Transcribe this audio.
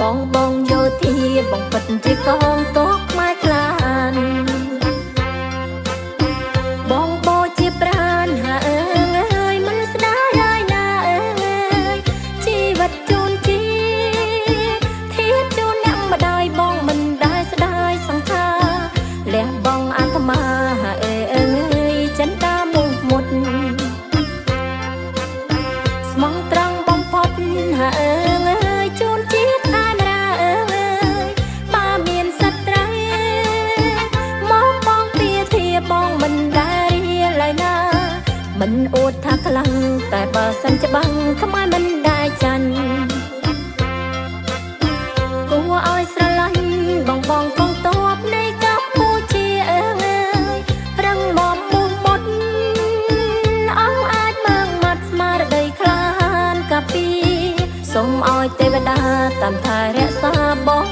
បងបងយោធាបងពិតជាកងទ័ពខ្មែរខ្លានបងបោជាប្រានហាអើយមិនស្ដាយហើយណាអើយជីវិតជូនជាធាតជូនអ្នកម្ដាយបងមិនដែលស្ដាយសង្ខារលះបងអាត្មាហាអើយចិនតាមុខមុតស្មងត្រង់បំផុតហាអើយជូនជាតិអានរាអើយបើមានសត្រូវមកបងពីធាបងមិនដែលរៀលឡើយណាមិនអួតថាខ្លាំងតែបើសិនច្បាំងខ្មែរមិនដែលចាញ់គួរឲ្យស្រឡាញ់បងបងកងទ័ពនៃកម្ពុជាអើយរឹងមាំមុះមុតអង្គអាចមើងមាត់ស្មារតីខ្លានកាពីសូមឲ្យទេវតាតាមថែរក្សាបង